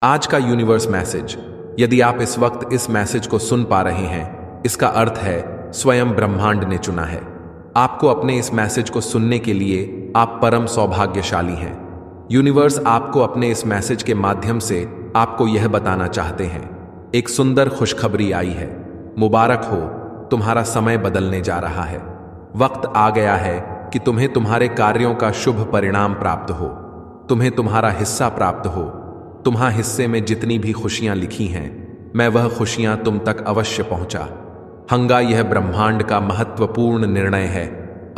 आज का universe message, यदि आप इस वक्त इस मैसेज को सुन पा रहे हैं, इसका अर्थ है स्वयं ब्रह्मांड ने चुना है आपको अपने इस मैसेज को सुनने के लिए। आप परम सौभाग्यशाली हैं। यूनिवर्स आपको अपने इस मैसेज के माध्यम से आपको यह बताना चाहते हैं, एक सुंदर खुशखबरी आई है। मुबारक हो, तुम्हारा समय बदलने जा रहा है। वक्त आ गया है कि तुम्हें तुम्हारे कार्यों का शुभ परिणाम प्राप्त हो, तुम्हें तुम्हारा हिस्सा प्राप्त हो। तुम्हारे हिस्से में जितनी भी खुशियां लिखी हैं, मैं वह खुशियां तुम तक अवश्य पहुंचा हंगा। यह ब्रह्मांड का महत्वपूर्ण निर्णय है।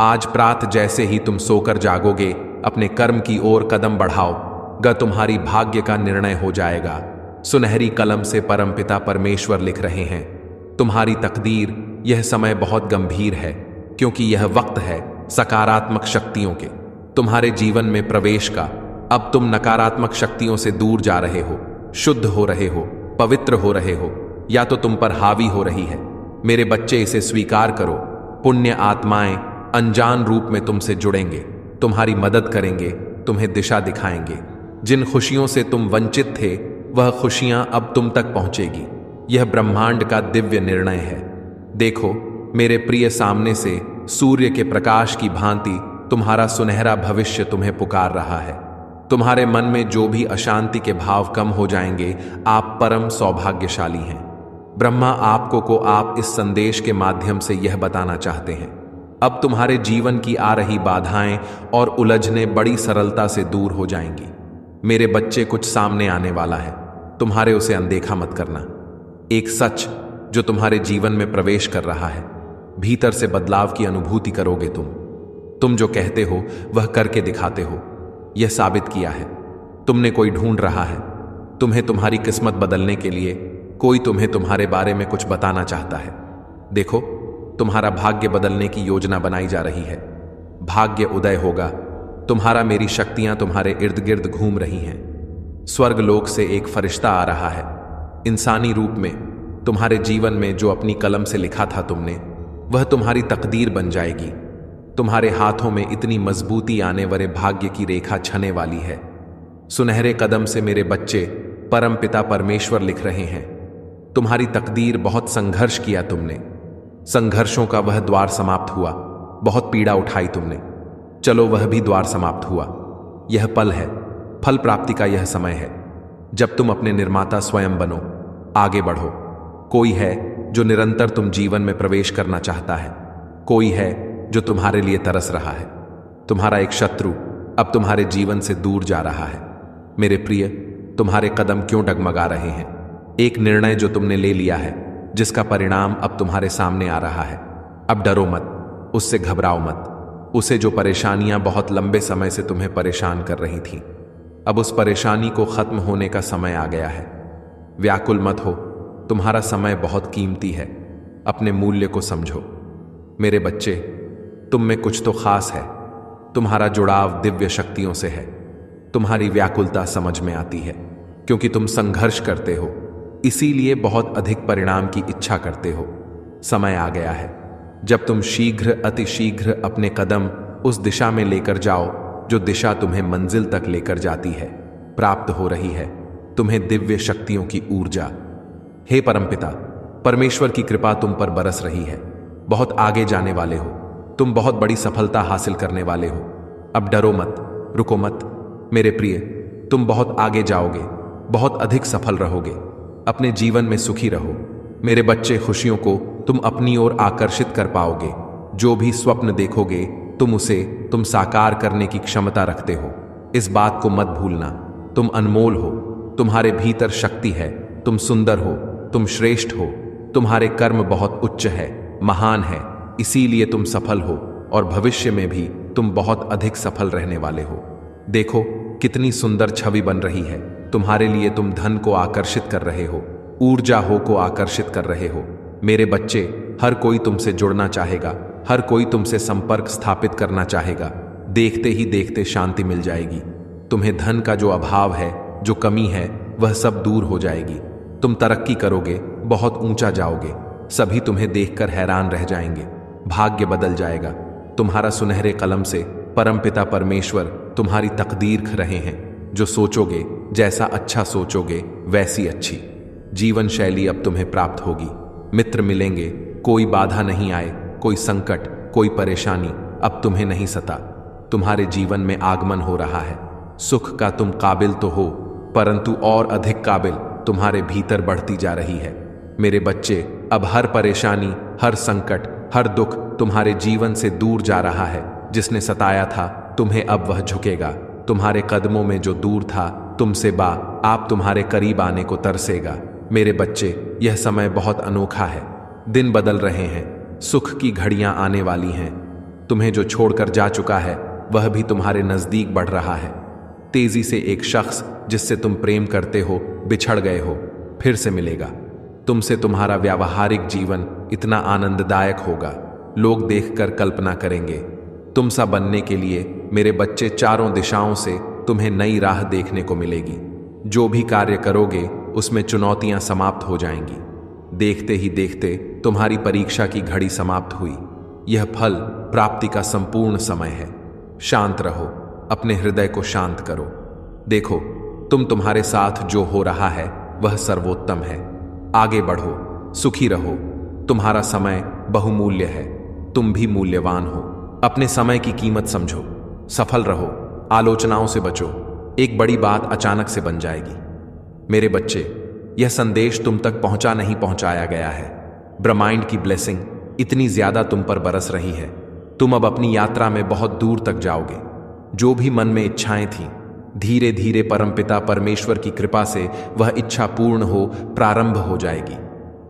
आज प्रात जैसे ही तुम सोकर जागोगे, अपने कर्म की ओर कदम बढ़ाओ तुम्हारी भाग्य का निर्णय हो जाएगा। सुनहरी कलम से परमपिता परमेश्वर लिख रहे हैं, तुम्हारी तकदीर। यह समय बहुत गंभीर है, क्योंकि यह वक्त है सकारात्मक शक्तियों के तुम्हारे जीवन में प्रवेश का। अब तुम नकारात्मक शक्तियों से दूर जा रहे हो, शुद्ध हो रहे हो, पवित्र हो रहे हो, या तो तुम पर हावी हो रही है। मेरे बच्चे, इसे स्वीकार करो। पुण्य आत्माएं अनजान रूप में तुमसे जुड़ेंगे, तुम्हारी मदद करेंगे, तुम्हें दिशा दिखाएंगे। जिन खुशियों से तुम वंचित थे, वह खुशियां अब तुम तक पहुंचेगी। यह ब्रह्मांड का दिव्य निर्णय है। देखो मेरे प्रिय, सामने से सूर्य के प्रकाश की भांति तुम्हारा सुनहरा भविष्य तुम्हें पुकार रहा है। तुम्हारे मन में जो भी अशांति के भाव कम हो जाएंगे। आप परम सौभाग्यशाली हैं। ब्रह्मा आपको को आप इस संदेश के माध्यम से यह बताना चाहते हैं, अब तुम्हारे जीवन की आ रही बाधाएं और उलझनें बड़ी सरलता से दूर हो जाएंगी। मेरे बच्चे, कुछ सामने आने वाला है, तुम्हारे उसे अनदेखा मत करना। एक सच जो तुम्हारे जीवन में प्रवेश कर रहा है। भीतर से बदलाव की अनुभूति करोगे तुम जो कहते हो वह करके दिखाते हो। यह साबित किया है तुमने कोई ढूंढ रहा है। तुम्हें तुम्हारी किस्मत बदलने के लिए कोई तुम्हें तुम्हारे बारे में कुछ बताना चाहता है। देखो, तुम्हारा भाग्य बदलने की योजना बनाई जा रही है। भाग्य उदय होगा। तुम्हारा मेरी शक्तियां तुम्हारे इर्द गिर्द घूम रही हैं। स्वर्ग लोक से एक फरिश्ता आ रहा है, इंसानी रूप में। तुम्हारे जीवन में जो अपनी कलम से लिखा था तुमने, वह तुम्हारी तकदीर बन जाएगी। तुम्हारे हाथों में इतनी मजबूती आने वाले भाग्य की रेखा छने वाली है। सुनहरे कदम से मेरे बच्चे, परम पिता परमेश्वर लिख रहे हैं, तुम्हारी तकदीर। बहुत संघर्ष किया तुमने, संघर्षों का वह द्वार समाप्त हुआ। बहुत पीड़ा उठाई तुमने, चलो वह भी द्वार समाप्त हुआ। यह पल है, फल प्राप्ति का यह समय है, जब तुम अपने निर्माता स्वयं बनो, आगे बढ़ो। कोई है जो निरंतर तुम जीवन में प्रवेश करना चाहता है। कोई है जो तुम्हारे लिए तरस रहा है। तुम्हारा एक शत्रु अब तुम्हारे जीवन से दूर जा रहा है। मेरे प्रिय, तुम्हारे कदम क्यों डगमगा रहे हैं? एक निर्णय जो तुमने ले लिया है, जिसका परिणाम अब तुम्हारे सामने आ रहा है। अब डरो मत, उससे घबराओ मत। उसे जो परेशानियां बहुत लंबे समय से तुम्हें परेशान कर रही थीं, अब उस परेशानी को खत्म होने का समय आ गया है। व्याकुल मत हो, तुम्हारा समय बहुत कीमती है। अपने मूल्य को समझो। मेरे बच्चे, तुम में कुछ तो खास है। तुम्हारा जुड़ाव दिव्य शक्तियों से है। तुम्हारी व्याकुलता समझ में आती है, क्योंकि तुम संघर्ष करते हो, इसीलिए बहुत अधिक परिणाम की इच्छा करते हो। समय आ गया है जब तुम शीघ्र, अतिशीघ्र अपने कदम उस दिशा में लेकर जाओ जो दिशा तुम्हें मंजिल तक लेकर जाती है। प्राप्त हो रही है तुम्हें दिव्य शक्तियों की ऊर्जा। हे परमपिता परमेश्वर की कृपा तुम पर बरस रही है। बहुत आगे जाने वाले हो, तुम बहुत बड़ी सफलता हासिल करने वाले हो। अब डरो मत, रुको मत। मेरे प्रिय, तुम बहुत आगे जाओगे, बहुत अधिक सफल रहोगे। अपने जीवन में सुखी रहो। मेरे बच्चे, खुशियों को तुम अपनी ओर आकर्षित कर पाओगे। जो भी स्वप्न देखोगे, तुम साकार करने की क्षमता रखते हो। इस बात को मत भूलना। तुम अनमोल हो, तुम्हारे भीतर शक्ति है। तुम सुंदर हो, तुम श्रेष्ठ हो। तुम्हारे कर्म बहुत उच्च है, महान है, इसीलिए तुम सफल हो, और भविष्य में भी तुम बहुत अधिक सफल रहने वाले हो। देखो कितनी सुंदर छवि बन रही है तुम्हारे लिए। तुम धन को आकर्षित कर रहे हो, ऊर्जा को आकर्षित कर रहे हो। मेरे बच्चे, हर कोई तुमसे जुड़ना चाहेगा, हर कोई तुमसे संपर्क स्थापित करना चाहेगा। देखते ही देखते शांति मिल जाएगी। तुम्हें धन का जो अभाव है, जो कमी है, वह सब दूर हो जाएगी। तुम तरक्की करोगे, बहुत ऊंचा जाओगे। सभी तुम्हें देखकर हैरान रह जाएंगे। भाग्य बदल जाएगा। तुम्हारा सुनहरे कलम से परमपिता परमेश्वर तुम्हारी तकदीर लिख रहे हैं। जो सोचोगे, जैसा अच्छा सोचोगे वैसी अच्छी जीवन शैली अब तुम्हें प्राप्त होगी। मित्र मिलेंगे, कोई बाधा नहीं आए, कोई संकट, कोई परेशानी अब तुम्हें नहीं सता। तुम्हारे जीवन में आगमन हो रहा है। सुख का तुम काबिल तो हो, परंतु और अधिक काबिल तुम्हारे भीतर बढ़ती जा रही है। मेरे बच्चे, अब हर परेशानी, हर संकट, हर दुख तुम्हारे जीवन से दूर जा रहा है। जिसने सताया था तुम्हें अब वह झुकेगा। तुम्हारे कदमों में जो दूर था तुमसे आप तुम्हारे करीब आने को तरसेगा। मेरे बच्चे, यह समय बहुत अनोखा है। दिन बदल रहे हैं, सुख की घड़ियां आने वाली हैं। तुम्हें जो छोड़कर जा चुका है वह भी तुम्हारे नजदीक बढ़ रहा है। तेजी से एक शख्स जिससे तुम प्रेम करते हो, बिछड़ गए हो, फिर से मिलेगा। तुमसे तुम्हारा व्यावहारिक जीवन इतना आनंददायक होगा, लोग देखकर कल्पना करेंगे। तुम सा बनने के लिए मेरे बच्चे चारों दिशाओं से तुम्हें नई राह देखने को मिलेगी। जो भी कार्य करोगे उसमें चुनौतियां समाप्त हो जाएंगी। देखते ही देखते तुम्हारी परीक्षा की घड़ी समाप्त हुई। यह फल प्राप्ति का संपूर्ण समय है। शांत रहो, अपने हृदय को शांत करो। देखो, तुम्हारे साथ जो हो रहा है वह सर्वोत्तम है। आगे बढ़ो, सुखी रहो। तुम्हारा समय बहुमूल्य है, तुम भी मूल्यवान हो। अपने समय की कीमत समझो, सफल रहो, आलोचनाओं से बचो। एक बड़ी बात अचानक से बन जाएगी। मेरे बच्चे, यह संदेश तुम तक नहीं पहुंचाया गया है। ब्रह्मांड की ब्लेसिंग इतनी ज्यादा तुम पर बरस रही है। तुम अब अपनी यात्रा में बहुत दूर तक जाओगे। जो भी मन में इच्छाएं थीं, धीरे धीरे परमपिता परमेश्वर की कृपा से वह इच्छा पूर्ण हो, प्रारंभ हो जाएगी।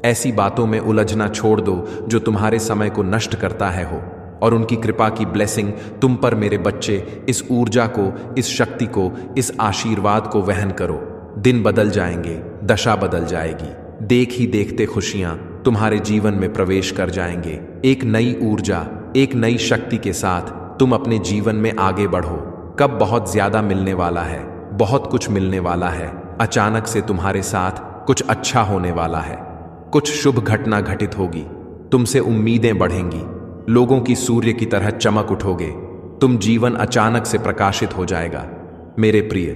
ऐसी बातों में उलझना छोड़ दो जो तुम्हारे समय को नष्ट करता है हो, और उनकी कृपा की ब्लेसिंग तुम पर मेरे बच्चे, इस ऊर्जा को, इस शक्ति को, इस आशीर्वाद को वहन करो। दिन बदल जाएंगे, दशा बदल जाएगी। देख ही देखते खुशियां तुम्हारे जीवन में प्रवेश कर जाएंगे। एक नई ऊर्जा, एक नई शक्ति के साथ तुम अपने जीवन में आगे बढ़ो। कब बहुत ज्यादा मिलने वाला है, बहुत कुछ मिलने वाला है। अचानक से तुम्हारे साथ कुछ अच्छा होने वाला है। कुछ शुभ घटना घटित होगी। तुमसे उम्मीदें बढ़ेंगी। लोगों की सूर्य की तरह चमक उठोगे। तुम जीवन अचानक से प्रकाशित हो जाएगा। मेरे प्रिय,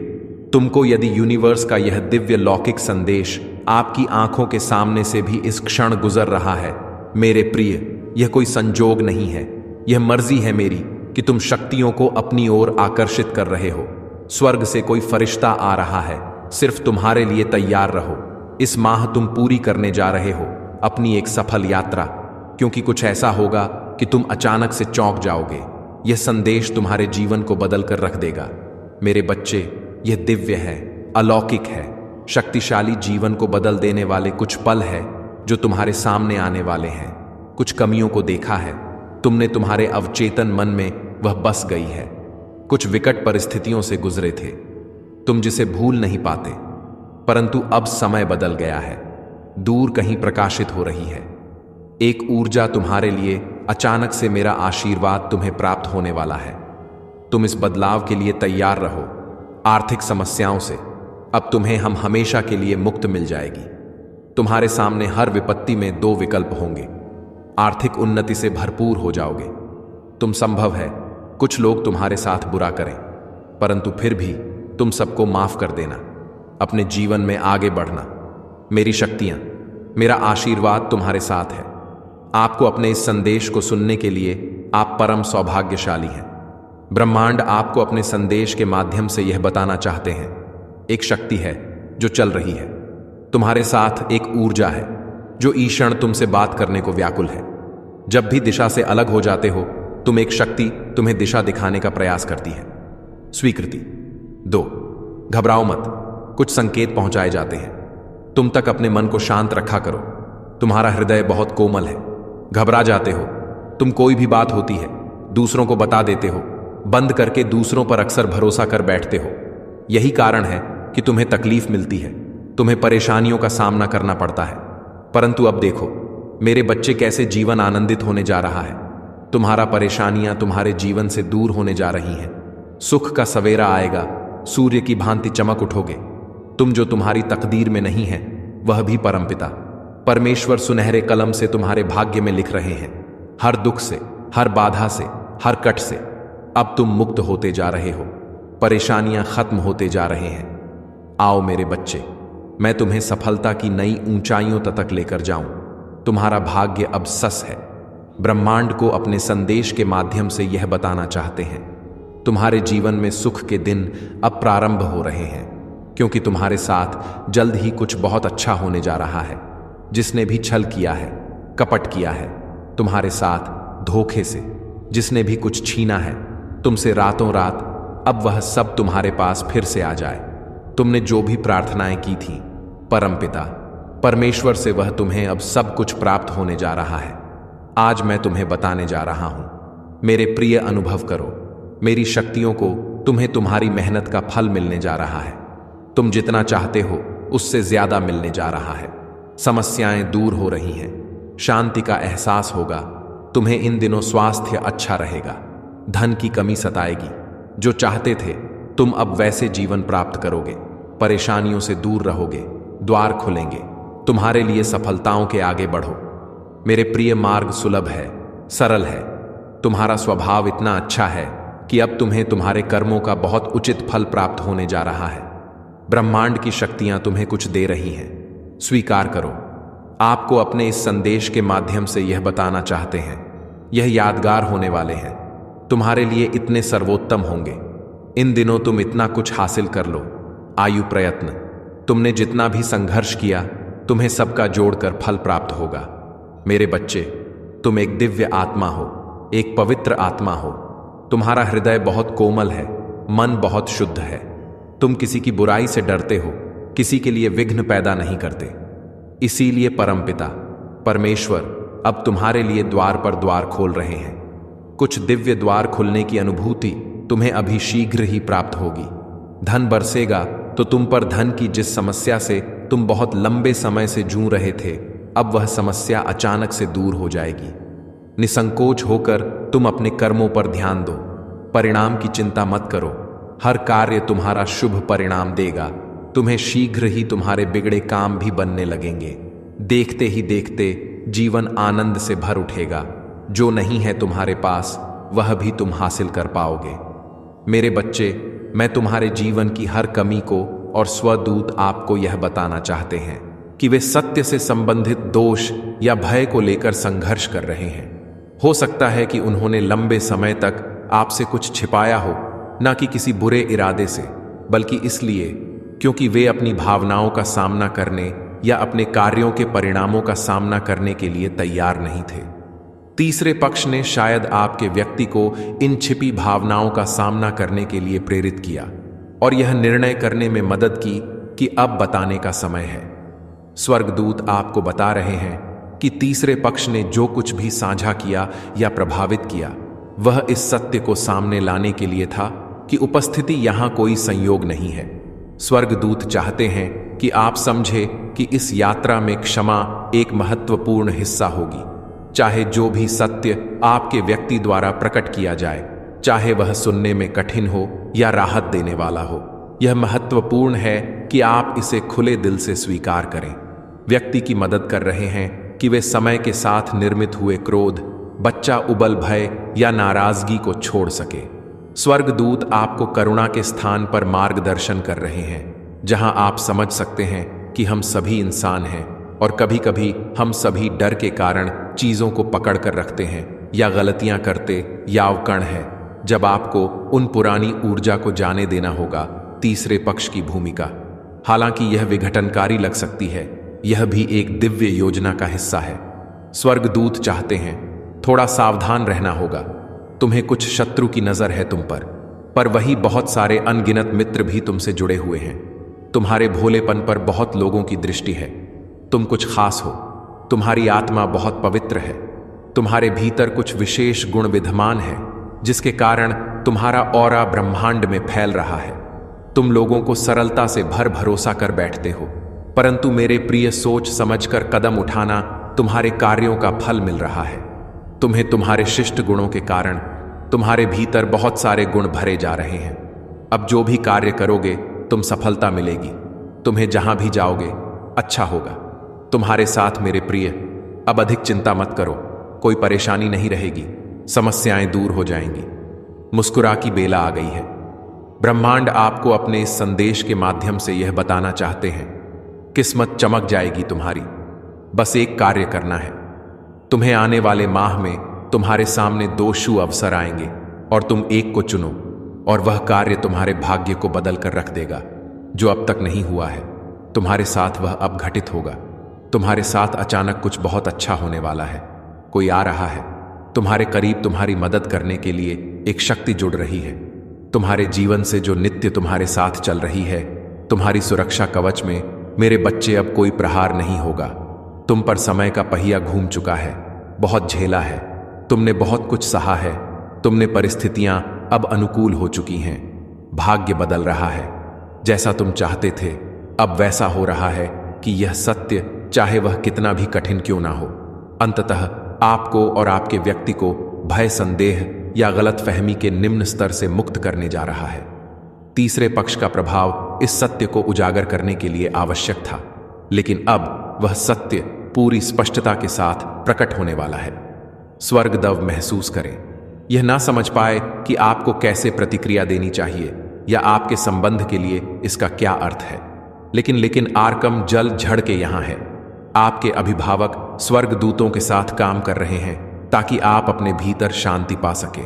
तुमको यदि यूनिवर्स का यह दिव्य लौकिक संदेश आपकी आंखों के सामने से भी इस क्षण गुजर रहा है, मेरे प्रिय, यह कोई संजोग नहीं है। यह मर्जी है मेरी कि तुम शक्तियों को अपनी ओर आकर्षित कर रहे हो। स्वर्ग से कोई फरिश्ता आ रहा है, सिर्फ तुम्हारे लिए तैयार रहो। इस माह तुम पूरी करने जा रहे हो अपनी एक सफल यात्रा, क्योंकि कुछ ऐसा होगा कि तुम अचानक से चौंक जाओगे। यह संदेश तुम्हारे जीवन को बदल कर रख देगा। मेरे बच्चे, यह दिव्य है, अलौकिक है, शक्तिशाली जीवन को बदल देने वाले कुछ पल है जो तुम्हारे सामने आने वाले हैं। कुछ कमियों को देखा है तुमने, तुम्हारे अवचेतन मन में वह बस गई है। कुछ विकट परिस्थितियों से गुजरे थे तुम, जिसे भूल नहीं पाते, परंतु अब समय बदल गया है। दूर कहीं प्रकाशित हो रही है एक ऊर्जा तुम्हारे लिए। अचानक से मेरा आशीर्वाद तुम्हें प्राप्त होने वाला है। तुम इस बदलाव के लिए तैयार रहो। आर्थिक समस्याओं से अब तुम्हें हम हमेशा के लिए मुक्त मिल जाएगी। तुम्हारे सामने हर विपत्ति में दो विकल्प होंगे। आर्थिक उन्नति से भरपूर हो जाओगे। तुम संभव है कुछ लोग तुम्हारे साथ बुरा करें, परंतु फिर भी तुम सबको माफ कर देना, अपने जीवन में आगे बढ़ना। मेरी शक्तियां, मेरा आशीर्वाद तुम्हारे साथ है। आपको अपने इस संदेश को सुनने के लिए आप परम सौभाग्यशाली हैं। ब्रह्मांड आपको अपने संदेश के माध्यम से यह बताना चाहते हैं, एक शक्ति है जो चल रही है। तुम्हारे साथ एक ऊर्जा है जो ईक्षण तुमसे बात करने को व्याकुल है। जब भी दिशा से अलग हो जाते हो, एक शक्ति तुम्हें दिशा दिखाने का प्रयास करती है। स्वीकृति 2, घबराओ मत, कुछ संकेत पहुंचाए जाते हैं। तुम तक अपने मन को शांत रखा करो। तुम्हारा हृदय बहुत कोमल है। घबरा जाते हो तुम, कोई भी बात होती है दूसरों को बता देते हो, बंद करके दूसरों पर अक्सर भरोसा कर बैठते हो। यही कारण है कि तुम्हें तकलीफ मिलती है, तुम्हें परेशानियों का सामना करना पड़ता है। परंतु अब देखो मेरे बच्चे, कैसे जीवन आनंदित होने जा रहा है। तुम्हारा परेशानियां तुम्हारे जीवन से दूर होने जा रही हैं। सुख का सवेरा आएगा, सूर्य की भांति चमक उठोगे। तुम जो तुम्हारी तकदीर में नहीं है, वह भी परमपिता परमेश्वर सुनहरे कलम से तुम्हारे भाग्य में लिख रहे हैं। हर दुख से, हर बाधा से, हर कट से अब तुम मुक्त होते जा रहे हो। परेशानियां खत्म होते जा रहे हैं। आओ मेरे बच्चे, मैं तुम्हें सफलता की नई ऊंचाइयों तक लेकर जाऊं। तुम्हारा भाग्य अब सस है। ब्रह्मांड को अपने संदेश के माध्यम से यह बताना चाहते हैं, तुम्हारे जीवन में सुख के दिन अब प्रारंभ हो रहे हैं, क्योंकि तुम्हारे साथ जल्द ही कुछ बहुत अच्छा होने जा रहा है। जिसने भी छल किया है, कपट किया है तुम्हारे साथ धोखे से, जिसने भी कुछ छीना है तुमसे रातों रात, अब वह सब तुम्हारे पास फिर से आ जाए। तुमने जो भी प्रार्थनाएं की थी, परमपिता परमेश्वर से वह तुम्हें अब सब कुछ प्राप्त होने जा रहा है। आज मैं तुम्हें बताने जा रहा हूं। मेरे प्रिय, अनुभव करो मेरी शक्तियों को। तुम्हें तुम्हारी मेहनत का फल मिलने जा रहा है। तुम जितना चाहते हो उससे ज्यादा मिलने जा रहा है। समस्याएं दूर हो रही हैं, शांति का एहसास होगा। तुम्हें इन दिनों स्वास्थ्य अच्छा रहेगा। धन की कमी सताएगी। जो चाहते थे तुम अब वैसे जीवन प्राप्त करोगे। परेशानियों से दूर रहोगे, द्वार खुलेंगे तुम्हारे लिए। सफलताओं के आगे बढ़ो मेरे प्रिय। मार्ग सुलभ है, सरल है। तुम्हारा स्वभाव इतना अच्छा है कि अब तुम्हें तुम्हारे कर्मों का बहुत उचित फल प्राप्त होने जा रहा है। ब्रह्मांड की शक्तियां तुम्हें कुछ दे रही हैं, स्वीकार करो। आपको अपने इस संदेश के माध्यम से यह बताना चाहते हैं, यह यादगार होने वाले हैं, तुम्हारे लिए इतने सर्वोत्तम होंगे। इन दिनों तुम इतना कुछ हासिल कर लो। आयु प्रयत्न, तुमने जितना भी संघर्ष किया तुम्हें सबका जोड़कर फल प्राप्त होगा। मेरे बच्चे, तुम एक दिव्य आत्मा हो, एक पवित्र आत्मा हो। तुम्हारा हृदय बहुत कोमल है, मन बहुत शुद्ध है। तुम किसी की बुराई से डरते हो, किसी के लिए विघ्न पैदा नहीं करते। इसीलिए परमपिता परमेश्वर अब तुम्हारे लिए द्वार पर द्वार खोल रहे हैं। कुछ दिव्य द्वार खुलने की अनुभूति तुम्हें अभी शीघ्र ही प्राप्त होगी। धन बरसेगा तो तुम पर धन की जिस समस्या से तुम बहुत लंबे समय से जूझ रहे थे, अब वह समस्या अचानक से दूर हो जाएगी। निसंकोच होकर तुम अपने कर्मों पर ध्यान दो। परिणाम की चिंता मत करो, हर कार्य तुम्हारा शुभ परिणाम देगा। तुम्हें शीघ्र ही तुम्हारे बिगड़े काम भी बनने लगेंगे। देखते ही देखते जीवन आनंद से भर उठेगा। जो नहीं है तुम्हारे पास वह भी तुम हासिल कर पाओगे। मेरे बच्चे, मैं तुम्हारे जीवन की हर कमी को और स्वदूत आपको यह बताना चाहते हैं कि वे सत्य से संबंधित दोष या भय को लेकर संघर्ष कर रहे हैं। हो सकता है कि उन्होंने लंबे समय तक आपसे कुछ छिपाया हो, ना कि किसी बुरे इरादे से, बल्कि इसलिए क्योंकि वे अपनी भावनाओं का सामना करने या अपने कार्यों के परिणामों का सामना करने के लिए तैयार नहीं थे। तीसरे पक्ष ने शायद आपके व्यक्ति को इन छिपी भावनाओं का सामना करने के लिए प्रेरित किया और यह निर्णय करने में मदद की कि अब बताने का समय है। स्वर्गदूत आपको बता रहे हैं कि तीसरे पक्ष ने जो कुछ भी साझा किया या प्रभावित किया, वह इस सत्य को सामने लाने के लिए था कि उपस्थिति यहां कोई संयोग नहीं है। स्वर्गदूत चाहते हैं कि आप समझे कि इस यात्रा में क्षमा एक महत्वपूर्ण हिस्सा होगी। चाहे जो भी सत्य आपके व्यक्ति द्वारा प्रकट किया जाए, चाहे वह सुनने में कठिन हो या राहत देने वाला हो, यह महत्वपूर्ण है कि आप इसे खुले दिल से स्वीकार करें। व्यक्ति की मदद कर रहे हैं कि वे समय के साथ निर्मित हुए क्रोध, बच्चा उबल भय या नाराजगी को छोड़ सके। स्वर्गदूत आपको करुणा के स्थान पर मार्गदर्शन कर रहे हैं, जहां आप समझ सकते हैं कि हम सभी इंसान हैं और कभी कभी हम सभी डर के कारण चीजों को पकड़ कर रखते हैं या गलतियां करते या अवकण है। जब आपको उन पुरानी ऊर्जा को जाने देना होगा। तीसरे पक्ष की भूमिका, हालांकि यह विघटनकारी लग सकती है, यह भी एक दिव्य योजना का हिस्सा है। स्वर्गदूत चाहते हैं थोड़ा सावधान रहना होगा। तुम्हें कुछ शत्रु की नजर है तुम पर वही बहुत सारे अनगिनत मित्र भी तुमसे जुड़े हुए हैं। तुम्हारे भोलेपन पर बहुत लोगों की दृष्टि है। तुम कुछ खास हो, तुम्हारी आत्मा बहुत पवित्र है, तुम्हारे भीतर कुछ विशेष गुण विद्यमान है, जिसके कारण तुम्हारा ऑरा ब्रह्मांड में फैल रहा है। तुम लोगों को सरलता से भरोसा कर बैठते हो, परंतु मेरे प्रिय, सोच समझकर कदम उठाना, तुम्हारे कार्यों का फल मिल रहा है। तुम्हें तुम्हारे शिष्ट गुणों के कारण तुम्हारे भीतर बहुत सारे गुण भरे जा रहे हैं। अब जो भी कार्य करोगे तुम सफलता मिलेगी। तुम्हें जहां भी जाओगे अच्छा होगा। तुम्हारे साथ मेरे प्रिय, अब अधिक चिंता मत करो, कोई परेशानी नहीं रहेगी, समस्याएं दूर हो जाएंगी। मुस्कुरा की बेला आ गई है। ब्रह्मांड आपको अपने इस संदेश के माध्यम से यह बताना चाहते हैं, किस्मत चमक जाएगी तुम्हारी, बस एक कार्य करना है। तुम्हें आने वाले माह में तुम्हारे सामने 2 शुभ अवसर आएंगे और तुम एक को चुनो और वह कार्य तुम्हारे भाग्य को बदल कर रख देगा। जो अब तक नहीं हुआ है तुम्हारे साथ वह अब घटित होगा। तुम्हारे साथ अचानक कुछ बहुत अच्छा होने वाला है। कोई आ रहा है तुम्हारे करीब, तुम्हारी मदद करने के लिए एक शक्ति जुड़ रही है। तुम्हारे जीवन से जो नित्य तुम्हारे साथ चल रही है, तुम्हारी सुरक्षा कवच में मेरे बच्चे अब कोई प्रहार नहीं होगा। तुम पर समय का पहिया घूम चुका है, बहुत झेला है, तुमने बहुत कुछ सहा है, तुमने परिस्थितियां अब अनुकूल हो चुकी हैं। भाग्य बदल रहा है, जैसा तुम चाहते थे अब वैसा हो रहा है कि यह सत्य, चाहे वह कितना भी कठिन क्यों ना हो, अंततः आपको और आपके व्यक्ति को भय, संदेह या गलतफहमी के निम्न स्तर से मुक्त करने जा रहा है। तीसरे पक्ष का प्रभाव इस सत्य को उजागर करने के लिए आवश्यक था, लेकिन अब वह सत्य पूरी स्पष्टता के साथ प्रकट होने वाला है। स्वर्गदव महसूस करें। यह ना समझ पाए कि आपको कैसे प्रतिक्रिया देनी चाहिए या आपके संबंध के लिए इसका क्या अर्थ है, लेकिन आर्कम जल झड़ के यहां है। आपके अभिभावक स्वर्गदूतों के साथ काम कर रहे हैं ताकि आप अपने भीतर शांति पा सके।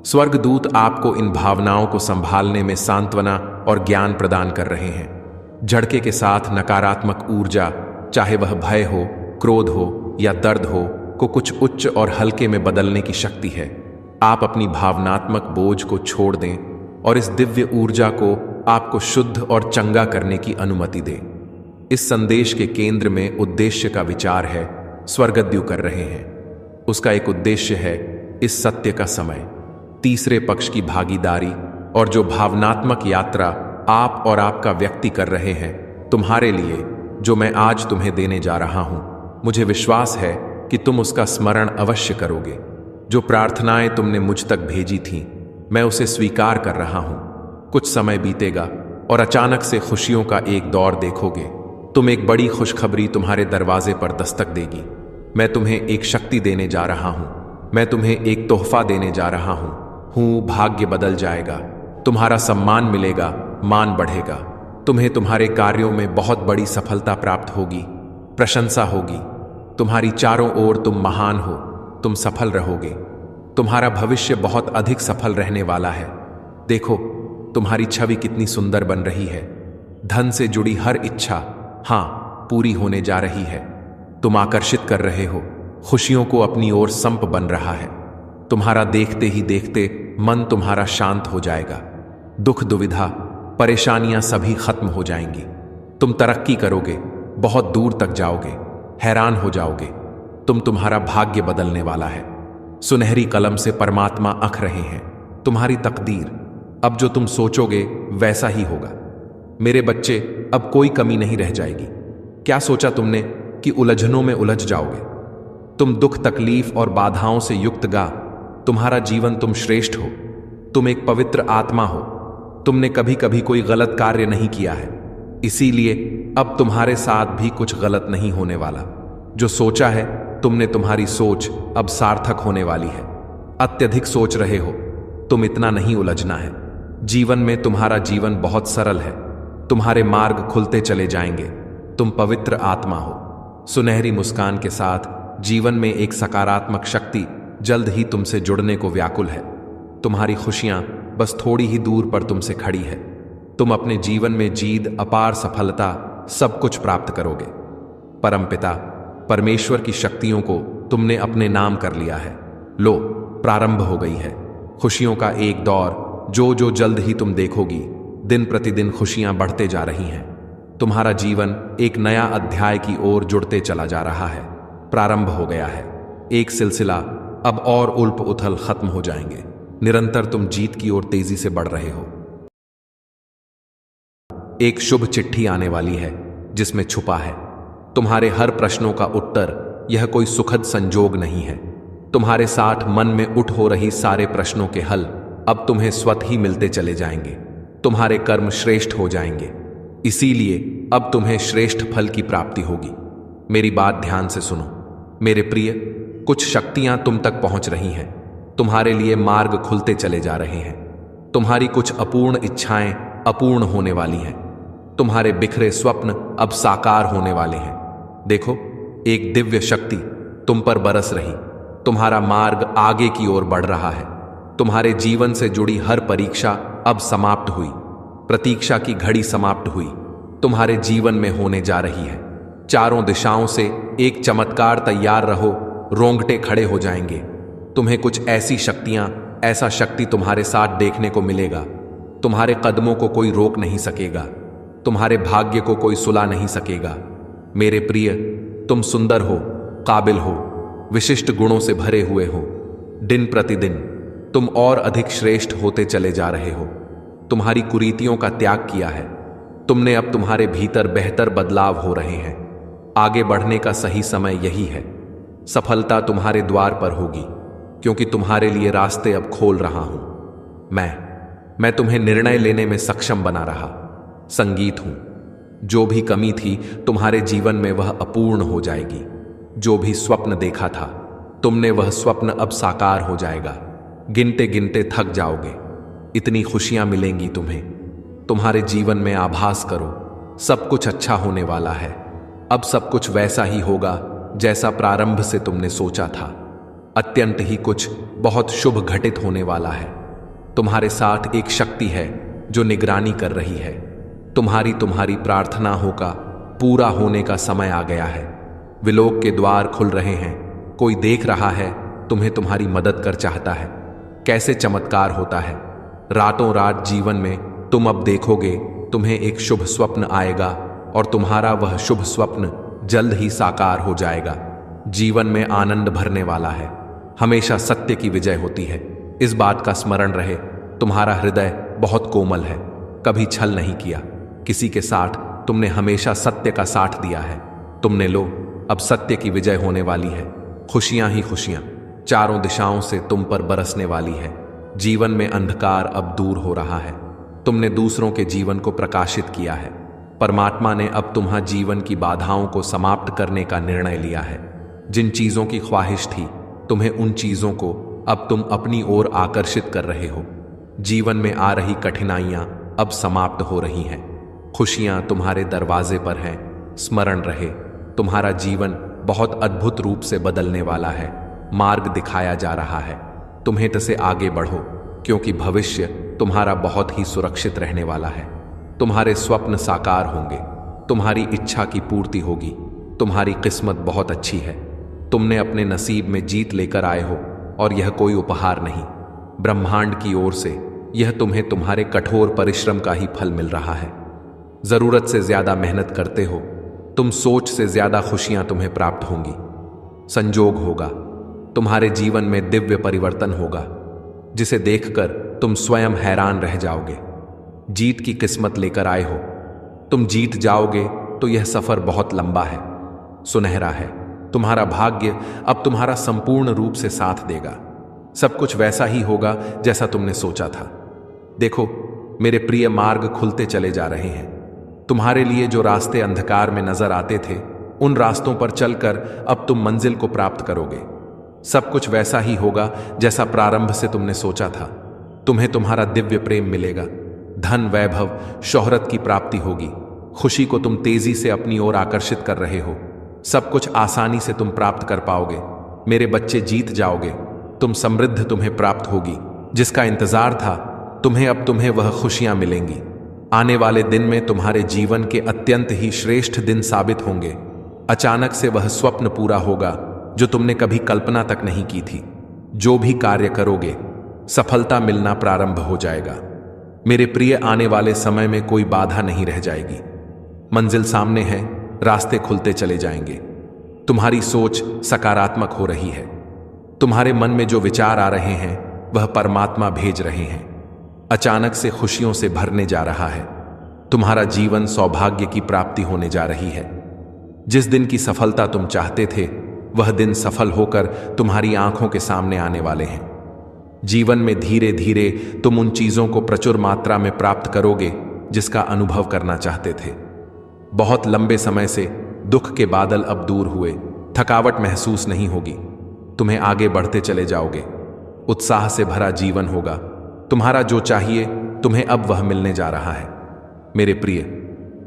स्वर्गदूत आपको इन भावनाओं को संभालने में सांत्वना और ज्ञान प्रदान कर रहे हैं। झड़के के साथ नकारात्मक ऊर्जा, चाहे वह भय हो, क्रोध हो या दर्द हो, को कुछ उच्च और हल्के में बदलने की शक्ति है। आप अपनी भावनात्मक बोझ को छोड़ दें और इस दिव्य ऊर्जा को आपको शुद्ध और चंगा करने की अनुमति दें। इस संदेश के केंद्र में उद्देश्य का विचार है। स्वर्गद्यू कर रहे हैं, उसका एक उद्देश्य है इस सत्य का समय, तीसरे पक्ष की भागीदारी और जो भावनात्मक यात्रा आप और आपका व्यक्ति कर रहे हैं तुम्हारे लिए, जो मैं आज तुम्हें देने जा रहा हूं। मुझे विश्वास है कि तुम उसका स्मरण अवश्य करोगे। जो प्रार्थनाएं तुमने मुझ तक भेजी थीं, मैं उसे स्वीकार कर रहा हूं। कुछ समय बीतेगा और अचानक से खुशियों का एक दौर देखोगे। तुम एक बड़ी खुशखबरी तुम्हारे दरवाजे पर दस्तक देगी। मैं तुम्हें एक शक्ति देने जा रहा हूं, मैं तुम्हें एक तोहफा देने जा रहा हूं। भाग्य बदल जाएगा, तुम्हारा सम्मान मिलेगा, मान बढ़ेगा, तुम्हें तुम्हारे कार्यों में बहुत बड़ी सफलता प्राप्त होगी, प्रशंसा होगी। तुम्हारी चारों ओर तुम महान हो, तुम सफल रहोगे। तुम्हारा भविष्य बहुत अधिक सफल रहने वाला है। देखो तुम्हारी छवि कितनी सुंदर बन रही है। धन से जुड़ी हर इच्छा पूरी होने जा रही है। तुम आकर्षित कर रहे हो, खुशियों को अपनी ओर संप बन रहा है। तुम्हारा देखते ही देखते मन तुम्हारा शांत हो जाएगा। दुख, दुविधा, परेशानियां सभी खत्म हो जाएंगी। तुम तरक्की करोगे, बहुत दूर तक जाओगे, हैरान हो जाओगे। तुम्हारा भाग्य बदलने वाला है। सुनहरी कलम से परमात्मा अख रहे हैं। तुम्हारी तकदीर, अब जो तुम सोचोगे वैसा ही होगा। मेरे बच्चे, अब कोई कमी नहीं रह जाएगी। क्या सोचा तुमने कि उलझनों में उलझ जाओगे? तुम दुख, तकलीफ और बाधाओं से युक्त गा। तुम्हारा जीवन, तुम श्रेष्ठ हो, तुम एक पवित्र आत्मा हो। तुमने कभी कभी कोई गलत कार्य नहीं किया है, इसीलिए अब तुम्हारे साथ भी कुछ गलत नहीं होने वाला। जो सोचा है तुमने, तुम्हारी सोच अब सार्थक होने वाली है। अत्यधिक सोच रहे हो, तुम इतना नहीं उलझना है। जीवन में तुम्हारा जीवन बहुत सरल है। तुम्हारे मार्ग खुलते चले जाएंगे। तुम पवित्र आत्मा हो। सुनहरी मुस्कान के साथ जीवन में एक सकारात्मक शक्ति जल्द ही तुमसे जुड़ने को व्याकुल है। तुम्हारी खुशियां बस थोड़ी ही दूर पर तुमसे खड़ी है। तुम अपने जीवन में जीत, अपार सफलता, सब कुछ प्राप्त करोगे। परमपिता परमेश्वर की शक्तियों को तुमने अपने नाम कर लिया है। लो, प्रारंभ हो गई है खुशियों का एक दौर, जो जल्द ही तुम देखोगी। दिन प्रतिदिन खुशियां बढ़ते जा रही हैं। तुम्हारा जीवन एक नया अध्याय की ओर जुड़ते चला जा रहा है। प्रारंभ हो गया है एक सिलसिला, अब और उल्प उथल खत्म हो जाएंगे। निरंतर तुम जीत की ओर तेजी से बढ़ रहे हो। एक शुभ चिट्ठी आने वाली है जिसमें छुपा है तुम्हारे हर प्रश्नों का उत्तर। यह कोई सुखद संजोग नहीं है। तुम्हारे साथ मन में उठ हो रही सारे प्रश्नों के हल अब तुम्हें स्वतः ही मिलते चले जाएंगे। तुम्हारे कर्म श्रेष्ठ हो जाएंगे, इसीलिए अब तुम्हें श्रेष्ठ फल की प्राप्ति होगी। मेरी बात ध्यान से सुनो मेरे प्रिय। कुछ शक्तियां तुम तक पहुंच रही हैं। तुम्हारे लिए मार्ग खुलते चले जा रहे हैं। तुम्हारी कुछ अपूर्ण इच्छाएं अपूर्ण होने वाली हैं। तुम्हारे बिखरे स्वप्न अब साकार होने वाले हैं। देखो, एक दिव्य शक्ति तुम पर बरस रही। तुम्हारा मार्ग आगे की ओर बढ़ रहा है। तुम्हारे जीवन से जुड़ी हर परीक्षा अब समाप्त हुई। प्रतीक्षा की घड़ी समाप्त हुई। तुम्हारे जीवन में होने जा रही है। चारों दिशाओं से एक चमत्कार तैयार रहो, रोंगटे खड़े हो जाएंगे। तुम्हें कुछ ऐसी शक्तियां, ऐसा शक्ति तुम्हारे साथ देखने को मिलेगा। तुम्हारे कदमों को कोई रोक नहीं सकेगा। तुम्हारे भाग्य को कोई सुला नहीं सकेगा। मेरे प्रिय, तुम सुंदर हो, काबिल हो, विशिष्ट गुणों से भरे हुए हो। दिन प्रतिदिन तुम और अधिक श्रेष्ठ होते चले जा रहे हो। तुम्हारी कुरीतियों का त्याग किया है। तुमने अब तुम्हारे भीतर बेहतर बदलाव हो रहे हैं। आगे बढ़ने का सही समय यही है। सफलता तुम्हारे द्वार पर होगी, क्योंकि तुम्हारे लिए रास्ते अब खोल रहा हूं। मैं तुम्हें निर्णय लेने में सक्षम बना रहा। संगीत हूं। जो भी कमी थी तुम्हारे जीवन में वह अपूर्ण हो जाएगी। जो भी स्वप्न देखा था तुमने, वह स्वप्न अब साकार हो जाएगा। गिनते गिनते थक जाओगे। इतनी खुशियां मिलेंगी तुम्हें। तुम्हारे जीवन में आभास करो, सब कुछ अच्छा होने वाला है। अब सब कुछ वैसा ही होगा जैसा प्रारंभ से तुमने सोचा था। अत्यंत ही कुछ बहुत शुभ घटित होने वाला है। तुम्हारे साथ एक शक्ति है जो निगरानी कर रही है। तुम्हारी प्रार्थनाओं का पूरा होने का समय आ गया है। विलोक के द्वार खुल रहे हैं। कोई देख रहा है, तुम्हें तुम्हारी मदद कर चाहता है। कैसे चमत्कार होता है। रातों रात जीवन में तुम अब देखोगे, तुम्हें एक शुभ स्वप्न आएगा और तुम्हारा वह शुभ स्वप्न जल्द ही साकार हो जाएगा। जीवन में आनंद भरने वाला है। हमेशा सत्य की विजय होती है। इस बात का स्मरण रहे, तुम्हारा हृदय बहुत कोमल है। कभी छल नहीं किया। किसी के साथ तुमने हमेशा सत्य का साथ दिया है। तुमने लो, अब सत्य की विजय होने वाली है। खुशियां ही खुशियां चारों दिशाओं से तुम पर बरसने वाली है। जीवन में अंधकार अब दूर हो रहा है। तुमने दूसरों के जीवन को प्रकाशित किया है। परमात्मा ने अब तुम्हारे जीवन की बाधाओं को समाप्त करने का निर्णय लिया है। जिन चीजों की ख्वाहिश थी, तुम्हें उन चीजों को अब तुम अपनी ओर आकर्षित कर रहे हो। जीवन में आ रही कठिनाइयां अब समाप्त हो रही हैं। खुशियां तुम्हारे दरवाजे पर हैं। स्मरण रहे, तुम्हारा जीवन बहुत अद्भुत रूप से बदलने वाला है। मार्ग दिखाया जा रहा है। तुम्हें तसे आगे बढ़ो, क्योंकि भविष्य तुम्हारा बहुत ही सुरक्षित रहने वाला है। तुम्हारे स्वप्न साकार होंगे। तुम्हारी इच्छा की पूर्ति होगी। तुम्हारी किस्मत बहुत अच्छी है। तुमने अपने नसीब में जीत लेकर आए हो और यह कोई उपहार नहीं, ब्रह्मांड की ओर से यह तुम्हें तुम्हारे कठोर परिश्रम का ही फल मिल रहा है। जरूरत से ज्यादा मेहनत करते हो, तुम सोच से ज्यादा खुशियां तुम्हें प्राप्त होंगी। संजोग होगा, तुम्हारे जीवन में दिव्य परिवर्तन होगा, जिसे देखकर तुम स्वयं हैरान रह जाओगे। जीत की किस्मत लेकर आए हो। तुम जीत जाओगे तो यह सफर बहुत लंबा है, सुनहरा है। तुम्हारा भाग्य अब तुम्हारा संपूर्ण रूप से साथ देगा। सब कुछ वैसा ही होगा जैसा तुमने सोचा था। देखो मेरे प्रिय, मार्ग खुलते चले जा रहे हैं। तुम्हारे लिए जो रास्ते अंधकार में नजर आते थे, उन रास्तों पर चलकर अब तुम मंजिल को प्राप्त करोगे। सब कुछ वैसा ही होगा जैसा प्रारंभ से तुमने सोचा था। तुम्हें तुम्हारा दिव्य प्रेम मिलेगा। धन, वैभव, शोहरत की प्राप्ति होगी। खुशी को तुम तेजी से अपनी ओर आकर्षित कर रहे हो। सब कुछ आसानी से तुम प्राप्त कर पाओगे। मेरे बच्चे, जीत जाओगे। तुम समृद्ध तुम्हें प्राप्त होगी। जिसका इंतजार था, तुम्हें वह खुशियां मिलेंगी। आने वाले दिन में तुम्हारे जीवन के अत्यंत ही श्रेष्ठ दिन साबित होंगे। अचानक से वह स्वप्न पूरा होगा जो तुमने कभी कल्पना तक नहीं की थी। जो भी कार्य करोगे, सफलता मिलना प्रारंभ हो जाएगा। मेरे प्रिय, आने वाले समय में कोई बाधा नहीं रह जाएगी। मंजिल सामने है, रास्ते खुलते चले जाएंगे। तुम्हारी सोच सकारात्मक हो रही है। तुम्हारे मन में जो विचार आ रहे हैं, वह परमात्मा भेज रहे हैं। अचानक से खुशियों से भरने जा रहा है। तुम्हारा जीवन सौभाग्य की प्राप्ति होने जा रही है। जिस दिन की सफलता तुम चाहते थे, वह दिन सफल होकर तुम्हारी आंखों के सामने आने वाले हैं। जीवन में धीरे धीरे तुम उन चीजों को प्रचुर मात्रा में प्राप्त करोगे जिसका अनुभव करना चाहते थे। बहुत लंबे समय से दुख के बादल अब दूर हुए। थकावट महसूस नहीं होगी। तुम्हें आगे बढ़ते चले जाओगे। उत्साह से भरा जीवन होगा। तुम्हारा जो चाहिए तुम्हें अब वह मिलने जा रहा है। मेरे प्रिय,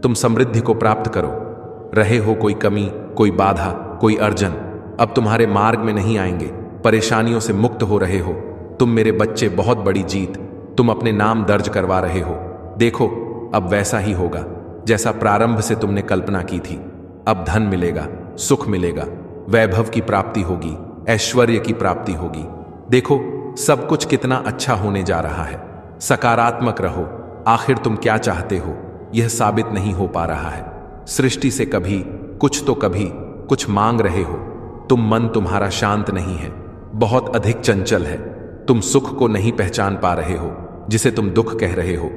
तुम समृद्धि को प्राप्त करो। रहे हो कोई कमी, कोई बाधा, कोई अर्जन, अब तुम्हारे मार्ग में नहीं आएंगे। परेशानियों से मुक्त हो रहे हो तुम मेरे बच्चे, बहुत बड़ी जीत तुम अपने नाम दर्ज करवा रहे हो। देखो, अब वैसा ही होगा जैसा प्रारंभ से तुमने कल्पना की थी। अब धन मिलेगा, सुख मिलेगा, वैभव की प्राप्ति होगी, ऐश्वर्य की प्राप्ति होगी। देखो, सब कुछ कितना अच्छा होने जा रहा है। सकारात्मक रहो। आखिर तुम क्या चाहते हो यह साबित नहीं हो पा रहा है। सृष्टि से कभी कुछ तो कभी कुछ मांग रहे हो मन तुम्हारा शांत नहीं है, बहुत अधिक चंचल है। तुम सुख को नहीं पहचान पा रहे हो जिसे तुम दुख कह रहे हो।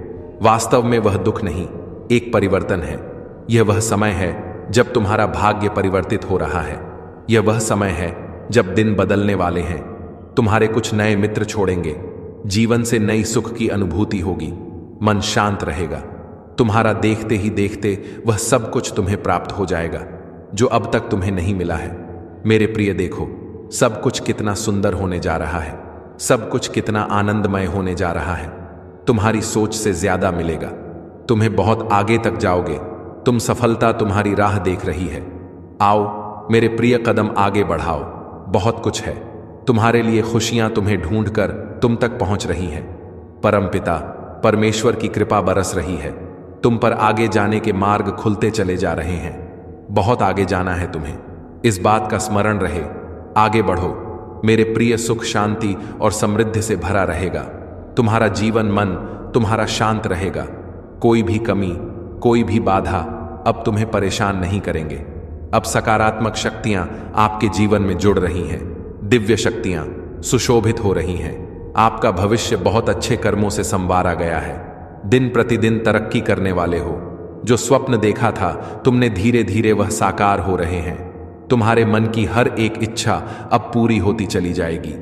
वास्तव में वह दुख नहीं, एक परिवर्तन है। यह वह समय है जब तुम्हारा भाग्य परिवर्तित हो रहा है। यह वह समय है जब दिन बदलने वाले हैं। तुम्हारे कुछ नए मित्र छोड़ेंगे, जीवन से नई सुख की अनुभूति होगी, मन शांत रहेगा। तुम्हारा देखते ही देखते वह सब कुछ तुम्हें प्राप्त हो जाएगा जो अब तक तुम्हें नहीं मिला है। मेरे प्रिय, देखो, सब कुछ कितना सुंदर होने जा रहा है, सब कुछ कितना आनंदमय होने जा रहा है। तुम्हारी सोच से ज्यादा मिलेगा, तुम्हें बहुत आगे तक जाओगे। तुम सफलता तुम्हारी राह देख रही है। आओ मेरे प्रिय, कदम आगे बढ़ाओ। बहुत कुछ है तुम्हारे लिए, खुशियां तुम्हें ढूंढकर तुम तक पहुंच रही हैं। परमपिता परमेश्वर की कृपा बरस रही है। तुम पर आगे जाने के मार्ग खुलते चले जा रहे हैं। बहुत आगे जाना है तुम्हें, इस बात का स्मरण रहे। आगे बढ़ो मेरे प्रिय, सुख शांति और समृद्धि से भरा रहेगा। तुम्हारा जीवन मन तुम्हारा शांत रहेगा। कोई भी कमी, कोई भी बाधा अब तुम्हें परेशान नहीं करेंगे। अब सकारात्मक शक्तियां आपके जीवन में जुड़ रही हैं। दिव्य शक्तियां सुशोभित हो रही हैं। आपका भविष्य बहुत अच्छे कर्मों से संवारा गया है। दिन प्रतिदिन तरक्की करने वाले हो। जो स्वप्न देखा था तुमने, धीरे धीरे वह साकार हो रहे हैं। तुम्हारे मन की हर एक इच्छा अब पूरी होती चली जाएगी।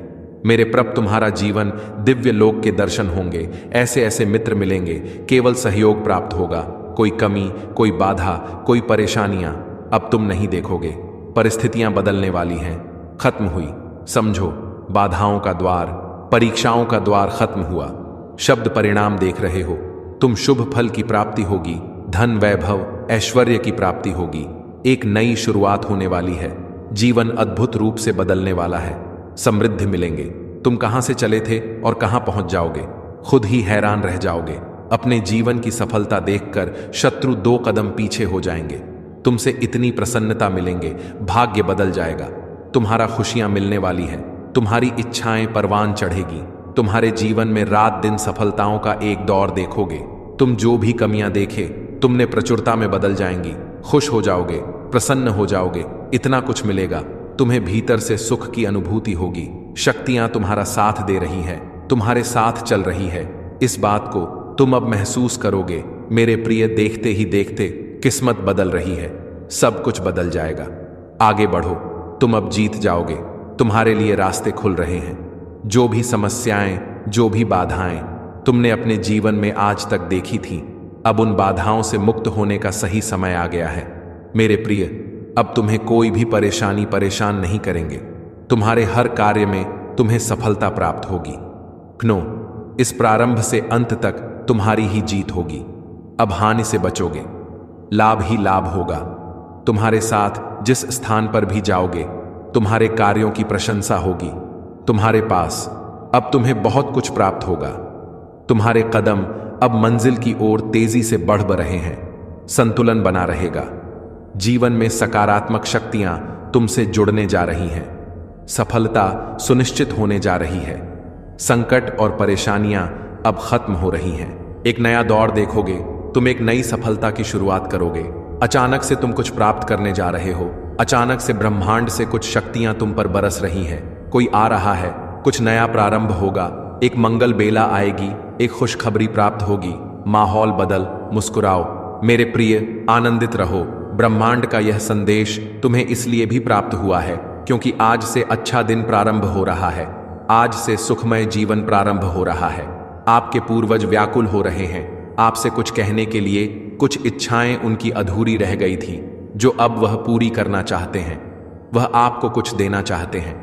मेरे प्रभु, तुम्हारा जीवन दिव्य लोक के दर्शन होंगे। ऐसे ऐसे मित्र मिलेंगे, केवल सहयोग प्राप्त होगा। कोई कमी, कोई बाधा, कोई परेशानियां अब तुम नहीं देखोगे। परिस्थितियां बदलने वाली हैं, खत्म हुई। समझो, बाधाओं का द्वार, परीक्षाओं का द्वार खत्म हुआ। शब्द परिणाम देख रहे हो तुम। शुभ फल की प्राप्ति होगी, धन, वैभव, ऐश्वर्य की प्राप्ति होगी। एक नई शुरुआत होने वाली है। जीवन अद्भुत रूप से बदलने वाला है। समृद्धि मिलेंगे। तुम कहां से चले थे और कहां पहुंच जाओगे, खुद ही हैरान रह जाओगे। अपने जीवन की सफलता देखकर शत्रु 2 कदम पीछे हो जाएंगे। तुमसे इतनी प्रसन्नता मिलेंगे, भाग्य बदल जाएगा। तुम्हारा खुशियां मिलने वाली हैं। तुम्हारी इच्छाएं परवान चढ़ेगी। तुम्हारे जीवन में रात दिन सफलताओं का एक दौर देखोगे। तुम जो भी कमियां देखे तुमने प्रचुरता में बदल जाएंगी। खुश हो जाओगे, प्रसन्न हो जाओगे। इतना कुछ मिलेगा, तुम्हें भीतर से सुख की अनुभूति होगी। शक्तियां तुम्हारा साथ दे रही है, तुम्हारे साथ चल रही है। इस बात को तुम अब महसूस करोगे। मेरे प्रिय, देखते ही देखते किस्मत बदल रही है। सब कुछ बदल जाएगा। आगे बढ़ो, तुम अब जीत जाओगे। तुम्हारे लिए रास्ते खुल रहे हैं। जो भी समस्याएं, जो भी बाधाएं तुमने अपने जीवन में आज तक देखी थी, अब उन बाधाओं से मुक्त होने का सही समय आ गया है। मेरे प्रिय, अब तुम्हें कोई भी परेशानी परेशान नहीं करेंगे। तुम्हारे हर कार्य में तुम्हें सफलता प्राप्त होगी। इस प्रारंभ से अंत तक तुम्हारी ही जीत होगी। अब हानि से बचोगे, लाभ ही लाभ होगा। तुम्हारे साथ जिस स्थान पर भी जाओगे तुम्हारे कार्यों की प्रशंसा होगी। तुम्हारे पास अब तुम्हें बहुत कुछ प्राप्त होगा। तुम्हारे कदम अब मंजिल की ओर तेजी से बढ़ रहे हैं। संतुलन बना रहेगा। जीवन में सकारात्मक शक्तियां तुमसे जुड़ने जा रही हैं। सफलता सुनिश्चित होने जा रही है। संकट और परेशानियां अब खत्म हो रही हैं। एक नया दौर देखोगे। तुम एक नई सफलता की शुरुआत करोगे। अचानक से तुम कुछ प्राप्त करने जा रहे हो। अचानक से ब्रह्मांड से कुछ शक्तियां तुम पर बरस रही हैं। कोई आ रहा है, कुछ नया प्रारंभ होगा। एक मंगल बेला आएगी, एक खुशखबरी प्राप्त होगी। माहौल बदल, मुस्कुराओ। मेरे प्रिय, आनंदित रहो। ब्रह्मांड का यह संदेश तुम्हें इसलिए भी प्राप्त हुआ है क्योंकि आज से अच्छा दिन प्रारंभ हो रहा है। आज से सुखमय जीवन प्रारंभ हो रहा है। आपके पूर्वज व्याकुल हो रहे हैं आपसे कुछ कहने के लिए। कुछ इच्छाएं उनकी अधूरी रह गई थी जो अब वह पूरी करना चाहते हैं। वह आपको कुछ देना चाहते हैं।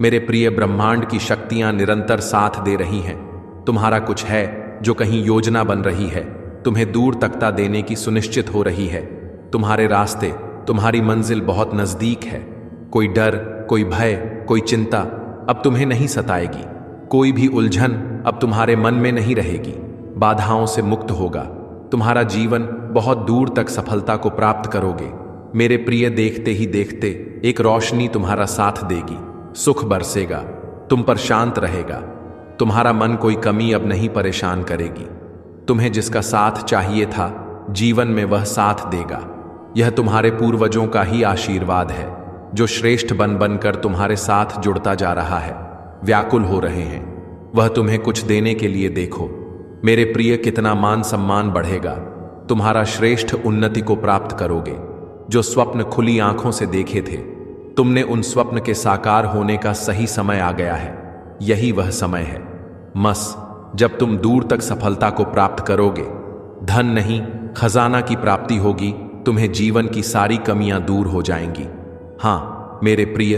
मेरे प्रिय, ब्रह्मांड की शक्तियां निरंतर साथ दे रही हैं। तुम्हारा कुछ है जो कहीं योजना बन रही है, तुम्हें दूर तकता देने की सुनिश्चित हो रही है। तुम्हारे रास्ते, तुम्हारी मंजिल बहुत नजदीक है। कोई डर, कोई भय, कोई चिंता अब तुम्हें नहीं सताएगी। कोई भी उलझन अब तुम्हारे मन में नहीं रहेगी। बाधाओं से मुक्त होगा। तुम्हारा जीवन बहुत दूर तक सफलता को प्राप्त करोगे। मेरे प्रिय, देखते ही देखते एक रोशनी तुम्हारा साथ देगी। सुख बरसेगा, तुम पर शांत रहेगा। तुम्हारा मन कोई कमी अब नहीं परेशान करेगी। तुम्हें जिसका साथ चाहिए था, जीवन में वह साथ देगा। यह तुम्हारे पूर्वजों का ही आशीर्वाद है, जो श्रेष्ठ बन बनकर तुम्हारे साथ जुड़ता जा रहा है, व्याकुल हो रहे हैं। वह तुम्हें कुछ देने के लिए देखो। मेरे प्रिय, कितना मान सम्मान बढ़ेगा। तुम्हारा श्रेष्ठ उन्नति को प्राप्त करोगे। जो स्वप्न खुली आंखों से देखे थे, तुमने उन स्वप्न के साकार होने का सही समय आ गया है। यही वह समय है जब तुम दूर तक सफलता को प्राप्त करोगे। धन नहीं, खजाना की प्राप्ति होगी। तुम्हें जीवन की सारी कमियां दूर हो जाएंगी। हाँ मेरे प्रिय,